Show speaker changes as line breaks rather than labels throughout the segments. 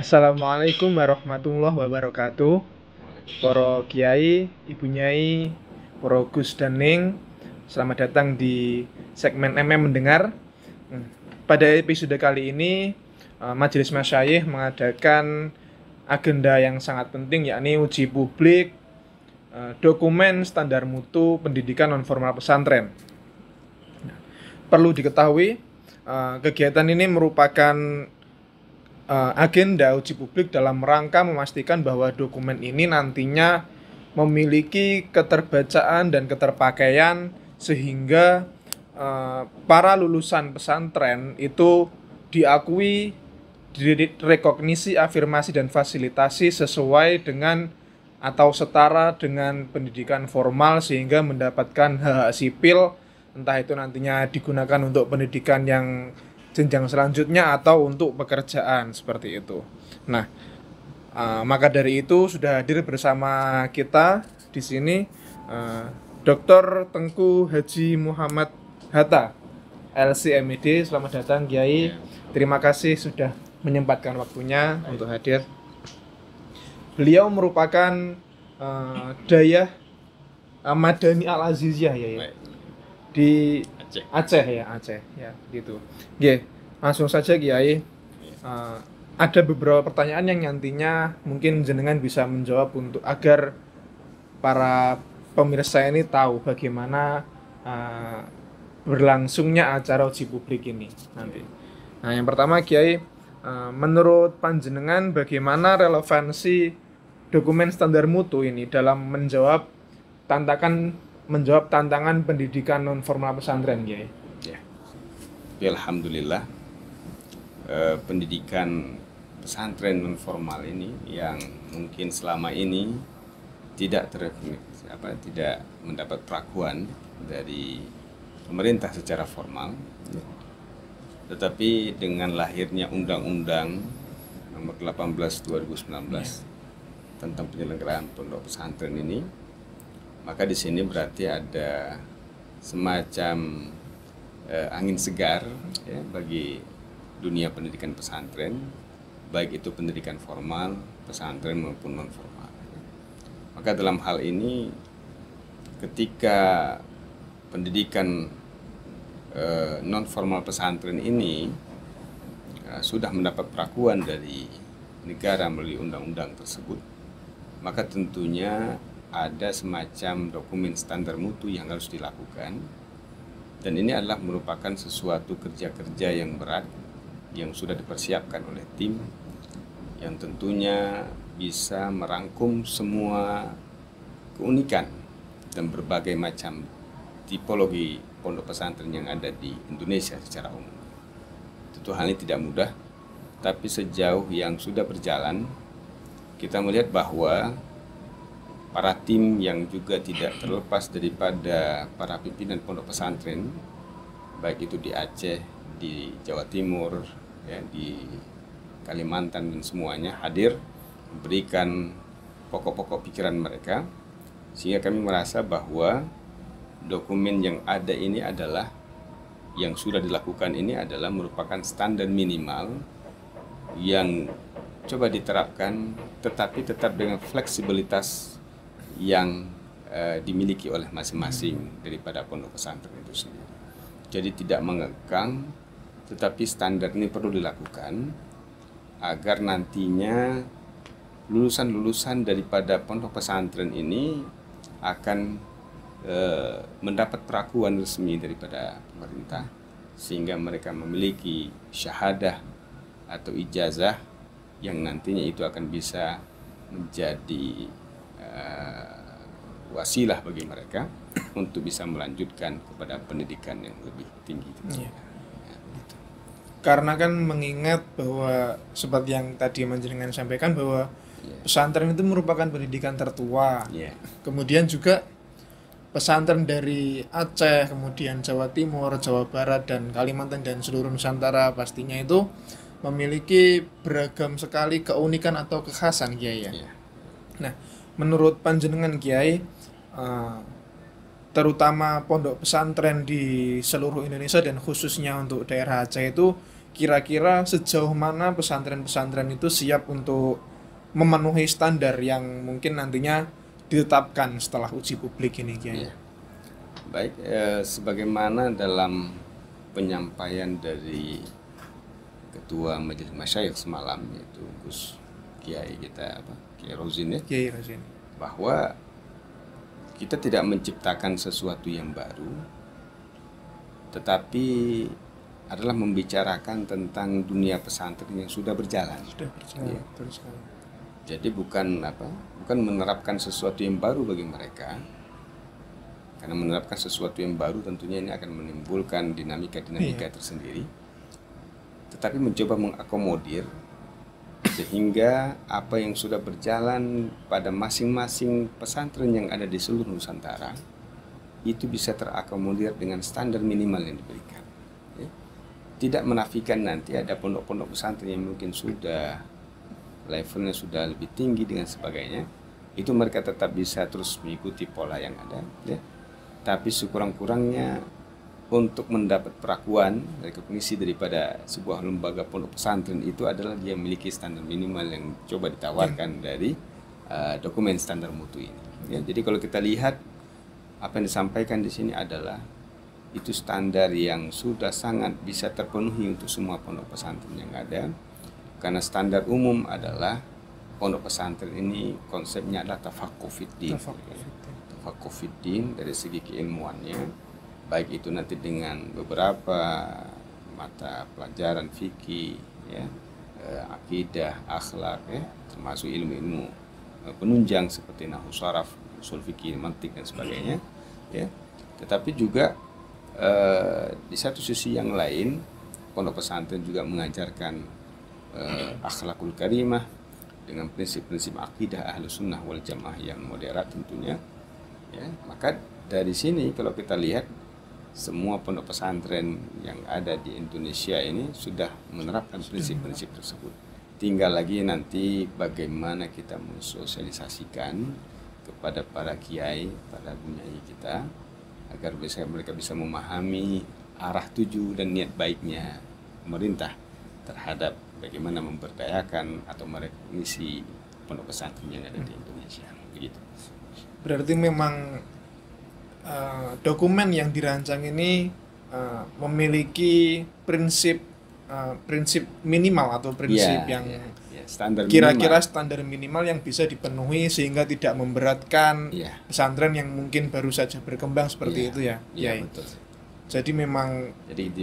Assalamualaikum warahmatullahi wabarakatuh. Para kiai, ibu nyai, para gus dan ning, selamat datang di segmen mendengar. Pada episode kali ini, Majelis Masyayikh mengadakan agenda yang sangat penting, yakni uji publik dokumen standar mutu pendidikan nonformal pesantren. Perlu diketahui, kegiatan ini merupakan agenda uji publik dalam rangka memastikan bahwa dokumen ini nantinya memiliki keterbacaan dan keterpakaian sehingga para lulusan pesantren itu diakui, direkognisi, afirmasi dan fasilitasi sesuai dengan atau setara dengan pendidikan formal sehingga mendapatkan hak sipil, entah itu nantinya digunakan untuk pendidikan yang jenjang selanjutnya atau untuk pekerjaan seperti itu. Nah, maka dari itu sudah hadir bersama kita di sini Dr. Tengku Haji Muhammad Hatta, LC.MID. Selamat datang Kiai. Terima kasih sudah menyempatkan waktunya untuk hadir. Beliau merupakan dayah Madani Al-Aziziyah ya. Di Aceh ya gitu. Oke, langsung saja Kiai. Ada beberapa pertanyaan yang nantinya mungkin jenengan bisa menjawab untuk agar para pemirsa ini tahu bagaimana berlangsungnya acara uji publik ini nanti. Nah, yang pertama Kiai, menurut panjenengan bagaimana relevansi dokumen standar mutu ini dalam menjawab tantangan pendidikan non formal pesantren, Kiai?
Ya. Alhamdulillah, pendidikan pesantren non formal ini yang mungkin selama ini tidak mendapat perlakuan dari pemerintah secara formal, tetapi dengan lahirnya Undang-Undang Nomor 18 2019 tentang penyelenggaraan pondok pesantren ini, maka di sini berarti ada semacam angin segar ya, bagi dunia pendidikan pesantren, baik itu pendidikan formal, pesantren maupun non formal. Maka dalam hal ini, ketika pendidikan non formal pesantren ini sudah mendapat perlakuan dari negara melalui undang-undang tersebut, maka tentunya ada semacam dokumen standar mutu yang harus dilakukan, dan ini adalah merupakan sesuatu kerja-kerja yang berat yang sudah dipersiapkan oleh tim yang tentunya bisa merangkum semua keunikan dan berbagai macam tipologi pondok pesantren yang ada di Indonesia secara umum. Tentu hal ini tidak mudah, tapi sejauh yang sudah berjalan kita melihat bahwa para tim yang juga tidak terlepas daripada para pimpinan pondok pesantren, baik itu di Aceh, di Jawa Timur, ya, di Kalimantan dan semuanya hadir memberikan pokok-pokok pikiran mereka, sehingga kami merasa bahwa dokumen yang ada ini adalah, yang sudah dilakukan ini adalah merupakan standar minimal yang coba diterapkan, tetapi tetap dengan fleksibilitas yang dimiliki oleh masing-masing daripada pondok pesantren itu sendiri. Jadi tidak mengekang, tetapi standar ini perlu dilakukan agar nantinya lulusan-lulusan daripada pondok pesantren ini akan mendapat perlakuan resmi daripada pemerintah, sehingga mereka memiliki syahadah atau ijazah yang nantinya itu akan bisa menjadi wasilah bagi mereka untuk bisa melanjutkan kepada pendidikan yang lebih tinggi.
Ya. Gitu. Karena kan mengingat bahwa seperti yang tadi Manjenengan sampaikan bahwa pesantren itu merupakan pendidikan tertua. Kemudian juga pesantren dari Aceh, kemudian Jawa Timur, Jawa Barat, dan Kalimantan dan seluruh Nusantara pastinya itu memiliki beragam sekali keunikan atau kekhasan, Kiai ya. Nah, menurut panjenengan Kiai, terutama pondok pesantren di seluruh Indonesia dan khususnya untuk daerah Aceh itu kira-kira sejauh mana pesantren-pesantren itu siap untuk memenuhi standar yang mungkin nantinya ditetapkan setelah uji publik ini, Kiai?
Iya. Baik, sebagaimana dalam penyampaian dari Ketua Majelis Masyayikh semalam, yaitu Gus Kiai kita Kiai Rozin, ya,
Kiai Razin.
bahwa kita tidak menciptakan sesuatu yang baru, tetapi adalah membicarakan tentang dunia pesantren yang sudah berjalan.
Sudah berjalan,
Iya.
betul sekali.
Jadi bukan menerapkan sesuatu yang baru bagi mereka, karena menerapkan sesuatu yang baru tentunya ini akan menimbulkan dinamika tersendiri, tetapi mencoba mengakomodir sehingga apa yang sudah berjalan pada masing-masing pesantren yang ada di seluruh Nusantara itu bisa terakomodir dengan standar minimal yang diberikan. Ya. Tidak menafikan nanti ada pondok-pondok pesantren yang mungkin sudah levelnya sudah lebih tinggi dengan sebagainya, itu mereka tetap bisa terus mengikuti pola yang ada, ya. Tapi sekurang-kurangnya untuk mendapat perakuan rekognisi daripada sebuah lembaga pondok pesantren itu adalah dia memiliki standar minimal yang coba ditawarkan dari dokumen standar mutu ini. Ya, jadi kalau kita lihat apa yang disampaikan di sini adalah itu standar yang sudah sangat bisa terpenuhi untuk semua pondok pesantren yang ada, karena standar umum adalah pondok pesantren ini konsepnya adalah tafaqquh fiddin. Tafaqquh fiddin dari segi keilmuannya, baik itu nanti dengan beberapa mata pelajaran fikih, ya, akidah, akhlak, ya, termasuk ilmu-ilmu penunjang seperti nahwu sharaf, usul fikih, mantik dan sebagainya, ya. Tetapi juga di satu sisi yang lain pondok pesantren juga mengajarkan akhlakul karimah dengan prinsip-prinsip akidah Ahlus Sunnah wal Jamaah yang moderat tentunya, ya. Maka dari sini kalau kita lihat semua pondok pesantren yang ada di Indonesia ini sudah menerapkan prinsip-prinsip tersebut. Tinggal lagi nanti bagaimana kita mensosialisasikan kepada para kiai, para bunyai kita, agar mereka bisa memahami arah tuju dan niat baiknya pemerintah terhadap bagaimana memberdayakan atau merekognisi pondok pesantren yang ada di Indonesia. Begitu.
Berarti memang dokumen yang dirancang ini memiliki prinsip minimal atau prinsip yang
standar
kira-kira
minimal.
Standar minimal yang bisa dipenuhi sehingga tidak memberatkan pesantren yang mungkin baru saja berkembang seperti itu, ya.
Iya, betul.
Jadi memang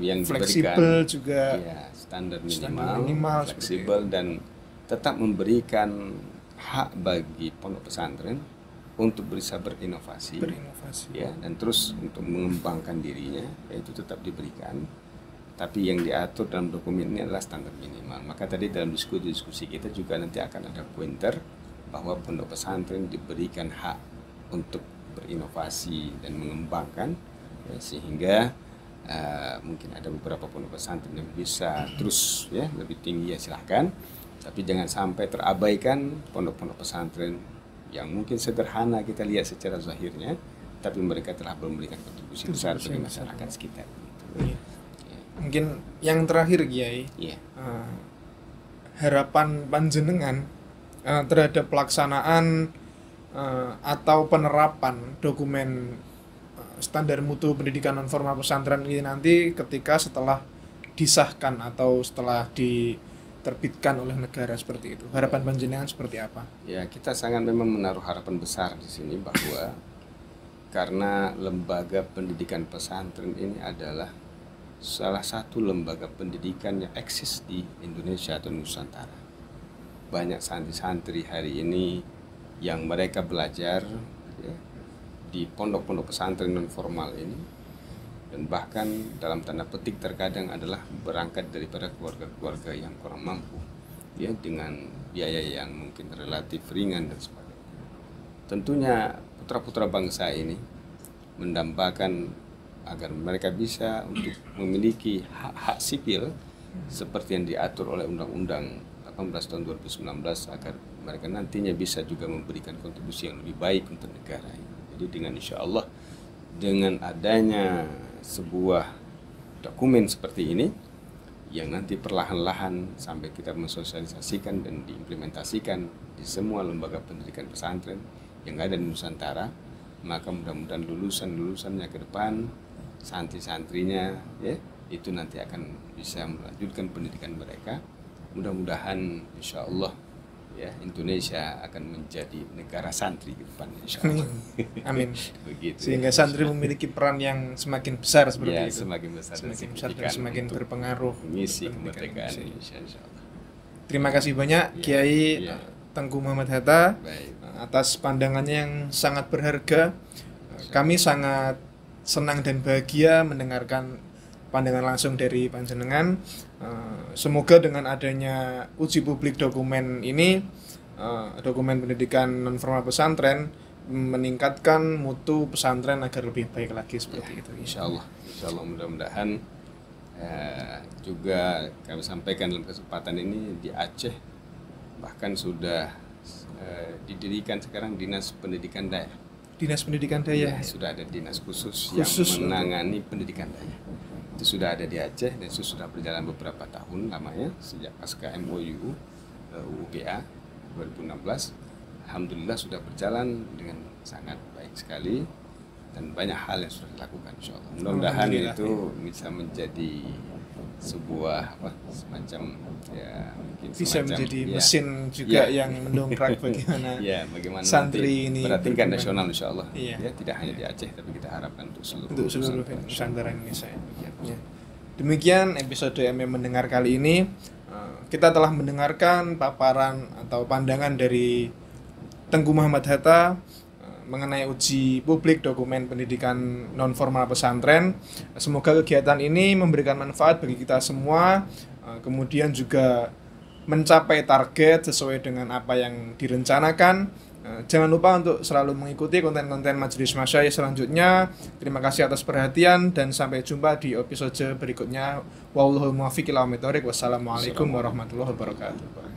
yang
fleksibel juga,
standar minimal, fleksibel, dan tetap memberikan hak bagi pondok pesantren untuk bisa berinovasi, ya, dan terus untuk mengembangkan dirinya, yaitu tetap diberikan. Tapi yang diatur dalam dokumen ini adalah standar minimal. Maka tadi dalam diskusi kita juga nanti akan ada pointer bahwa pondok pesantren diberikan hak untuk berinovasi dan mengembangkan, ya, sehingga mungkin ada beberapa pondok pesantren yang bisa terus, ya, lebih tinggi, ya silahkan. Tapi jangan sampai terabaikan pondok-pondok pesantren yang mungkin sederhana kita lihat secara zahirnya, tapi mereka telah memberikan kontribusi besar bagi masyarakat sekitar.
Iya. Mungkin yang terakhir, Kiai, harapan panjenengan terhadap pelaksanaan atau penerapan dokumen standar mutu pendidikan non formal pesantren ini nanti ketika setelah disahkan atau setelah diterbitkan oleh negara seperti itu. Harapan panjenengan seperti apa?
Ya, kita sangat memang menaruh harapan besar di sini bahwa karena lembaga pendidikan pesantren ini adalah salah satu lembaga pendidikan yang eksis di Indonesia atau Nusantara. Banyak santri-santri hari ini yang mereka belajar, ya, di pondok-pondok pesantren non formal ini, dan bahkan dalam tanda petik terkadang adalah berangkat daripada keluarga-keluarga yang kurang mampu, ya, dengan biaya yang mungkin relatif ringan dan sebagainya. Tentunya putra-putra bangsa ini mendambakan agar mereka bisa untuk memiliki hak-hak sipil seperti yang diatur oleh Undang-Undang 18 tahun 2019, agar mereka nantinya bisa juga memberikan kontribusi yang lebih baik untuk negara. Jadi dengan insya Allah, dengan adanya sebuah dokumen seperti ini yang nanti perlahan-lahan sampai kita mensosialisasikan dan diimplementasikan di semua lembaga pendidikan pesantren yang ada di Nusantara. Maka mudah-mudahan lulusan-lulusannya ke depan, santri-santrinya ya, itu nanti akan bisa melanjutkan pendidikan mereka. Mudah-mudahan insya Allah ya, Indonesia akan menjadi negara santri ke depan insya Allah.
Amin.
Begitu.
Sehingga santri memiliki peran yang semakin besar seperti
Ya,
itu.
semakin besar dan
Dan semakin berpengaruh.
misi
pendidikan
kemerdekaan
Indonesia.
Indonesia insya Allah.
Terima kasih banyak
Ya,
Kiai
ya.
Tengku Muhammad Hatta
Baik.
atas pandangannya yang sangat berharga. Kami sangat senang dan bahagia mendengarkan pandangan langsung dari panjenengan. Semoga dengan adanya uji publik dokumen ini, dokumen pendidikan non-formal pesantren, meningkatkan mutu pesantren agar lebih baik lagi seperti itu.
Insya Allah mudah-mudahan juga kami sampaikan dalam kesempatan ini di Aceh bahkan sudah didirikan sekarang Dinas Pendidikan Daerah.
Dinas Pendidikan Daya.
Ya, sudah ada dinas khusus
Khusus
yang menangani pendidikan daerah. Itu sudah ada di Aceh dan itu sudah berjalan beberapa tahun lamanya sejak pasca MOU UUGA 2016. Alhamdulillah sudah berjalan dengan sangat baik sekali dan banyak hal yang sudah dilakukan insyaallah. Mudah-mudahan itu bisa menjadi sebuah semacam ya mungkin
Bisa
semacam,
menjadi
ya,
mesin juga
ya.
yang mendongkrak bagaimana
ya, bagaimana
santri ini
pada tingkat
berkembang.
nasional insyaallah.
Iya.
Ya, tidak hanya di Aceh tapi kita harapkan untuk seluruh
Nusantara Indonesia. Ya. Demikian episode MM Mendengar kali ini. Kita telah mendengarkan paparan atau pandangan dari Tengku Muhammad Hatta mengenai uji publik dokumen pendidikan non-formal pesantren. Semoga kegiatan ini memberikan manfaat bagi kita semua, kemudian juga mencapai target sesuai dengan apa yang direncanakan. Jangan lupa untuk selalu mengikuti konten-konten Majelis Masyayikh selanjutnya. Terima kasih atas perhatian dan sampai jumpa di episode berikutnya. Wallahul muwaffiq ila aqwamit thoriq. Wassalamualaikum warahmatullahi wabarakatuh.